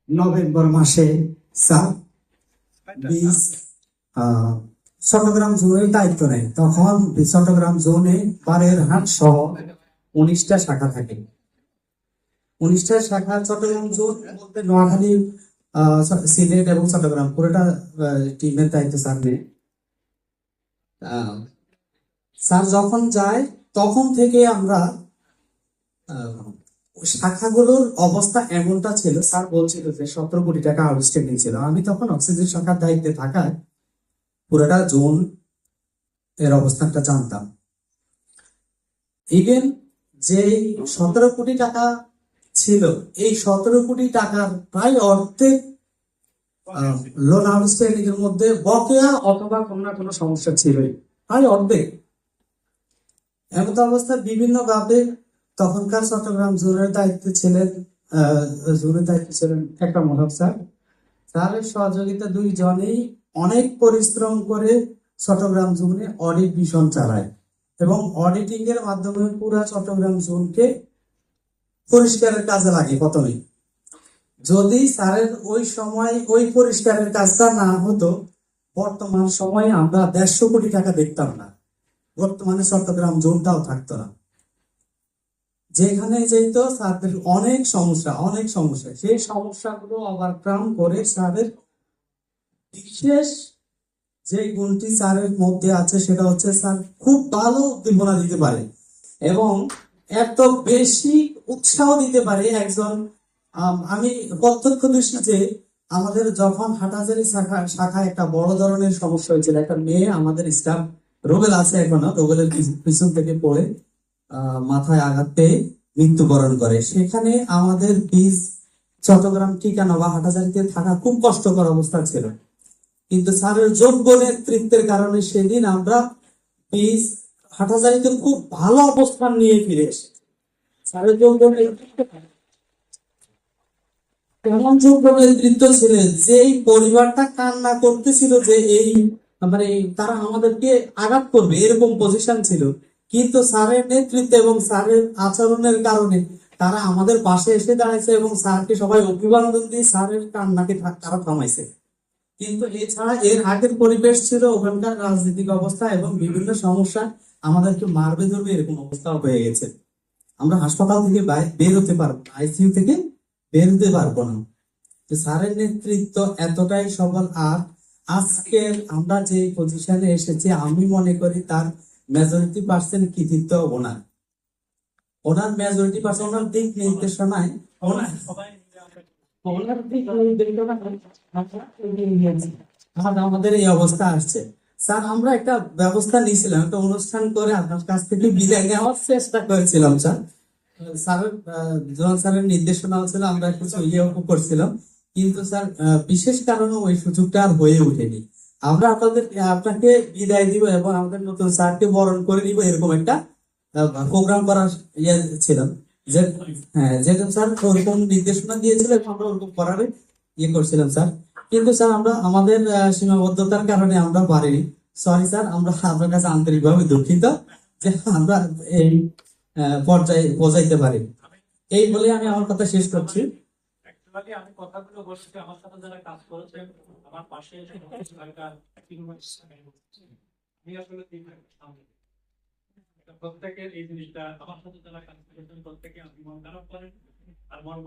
November মাসে sir বীজ চট্টগ্রাম জোনের দায়িত্ব নেয়। তখন চট্টগ্রাম জোনে বারেরহাট সহ 19টা শাখা থাকে। 19টা শাখা চট্টগ্রাম জোন বলতে নোয়াখালী, সিলেট এবং চট্টগ্রাম পুরোটা টিমের দায়িত্ব স্যার নেয়। স্যার যখন যায় তখন থেকে আমরা শাখাগুলোর অবস্থা এমনটা ছিল, স্যার বলছিল যে 17 কোটি টাকা আউটস্ট্যান্ডিং ছিল। আমি তখন অক্সিজেন শাখার দায়িত্বে থাকায় পুরোটা জোন এর অবস্থানটা জানতাম। ইভেন যে 17 কোটি টাকা ছিল, এই 17 কোটি টাকার প্রায় অর্ধেক লোন আউটস্ট্যান্ডিং এর মধ্যে বকেয়া অথবা কোনো না কোনো সমস্যা ছিলই, প্রায় অর্ধেক। এমন অবস্থায় বিভিন্ন ভাবে তখনকার চট্টগ্রাম জোনের দায়িত্বে ছিলেন একটা মহব স্যার। স্যারের সহযোগিতা দুইজনেই অনেক পরিশ্রম করে চট্টগ্রাম জোনে অডিট মিশন চালায় এবং অডিটিং এর মাধ্যমে পুরা চট্টগ্রাম জোনকে পরিষ্কারের কাজে লাগে। প্রথমে যদি স্যারের ওই সময় ওই পরিষ্কারের কাজটা না হতো, বর্তমান সময়ে আমরা 150 কোটি টাকা দেখতাম না, বর্তমানে চট্টগ্রাম জোনটাও থাকতো না। যেখানে যেত স্যারদের অনেক সমস্যা, সেই সমস্যাগুলো ওভারকাম করে স্যারের বিশেষ যে গুণটি স্যারের মধ্যে আছে সেটা হচ্ছে স্যার খুব ভালো উদ্দীপনা দিতে পারে এবং এত বেশি উৎসাহ দিতে পারে একজন। আমি প্রত্যক্ষদর্শী যে আমাদের যখন হাটাজারি শাখা একটা বড় ধরনের সমস্যা হয়েছিল, একটা মেয়ে আমাদের স্টাফ রোবেল আছে এখনো, রোবেলের পিছন থেকে পড়ে মাথায় আঘাত পেয়ে মৃত্যুবরণ করে। সেখানে আমাদের বীজ চট্টগ্রাম ঠিকানা বা হাটাজারিতে থাকা খুব কষ্টকর অবস্থা ছিল, কিন্তু স্যারের যোগ্য নেতৃত্বের কারণে সেদিন আমরা বীজ হাটাজারিতে খুব ভালো অবস্থান নিয়ে ফিরে এসেছি। স্যারের যোগ্য নেতৃত্ব এমন যোগ্য নেতৃত্ব ছিলেন যে এই পরিবারটা কান্না করতেছিল যে এই মানে তারা আমাদেরকে আঘাত করবে, এরকম পজিশন ছিল, কিন্তু স্যারের নেতৃত্ব এবং স্যারের আচরণের কারণে তারা আমাদের পাশে এসে দাঁড়াইছে এবং স্যারকে সবাই অভিবাদন দিয়ে স্যারের কান্নাকে তারা থামাইছে। কিন্তু এছাড়া এর আগের পরিবেশ ছিল ওখানকার রাজনৈতিক অবস্থা এবং বিভিন্ন সমস্যা আমাদেরকে মারবে ধরবে এরকম অবস্থা হয়ে গেছে। আমরা হাসপাতাল থেকে বের হতে পারবো, আইসিইউ থেকে বের হতে পারবো না। স্যারের নেতৃত্ব এতটাই সবল। আর আজকে আমরা যে পজিশনে এসেছি, আমি মনে করি তার মেজরিটি পার্সেন্ট কৃতিত্ব ওনার মেজরিটি পার্সেন্ট ওনার দিক নির্দেশনায় আমাদের এই অবস্থা আসছে। স্যার আমরা একটা ব্যবস্থা নিয়েছিলাম, একটা অনুষ্ঠান করে আপনার কাছ থেকে বিদায় নেওয়ার চেষ্টা করেছিলাম স্যার। স্যারের জোয়ান স্যারের নির্দেশনা ছিল, আমরা কিছু করছিলাম, কিন্তু স্যার বিশেষ কারণে ওই সুযোগটা আর হয়ে ওঠেনি। আমরা আপনাকে বিদায় দিব এবং আমাদের নতুন স্যারকে বরণ করে নিব, এরকম একটা প্রোগ্রাম করার ছিলাম। যে হ্যাঁ, যেরকম স্যার ওরকম নির্দেশনা দিয়েছিল এবং আমরা ওরকম করার করছিলাম স্যার। কিন্তু স্যার আমরা আমাদের সীমাবদ্ধতার কারণে আমরা পারিনি। সরি স্যার, আমরা আপনার কাছে আন্তরিকভাবে দুঃখিত যে আমরা এই পর্যায়ে পৌঁছাইতে পারি। এই বলে আমি আমার কথা শেষ করছি। আমি কথাগুলো বলছি, আমার সাথে যারা কাজ করেছেন, আমার পাশে এসে আমি আসলে প্রত্যেকের এই জিনিসটা, আমার সাথে যারা কাজ করেছেন প্রত্যেকে আপনি মন খারাপ করেন আর মন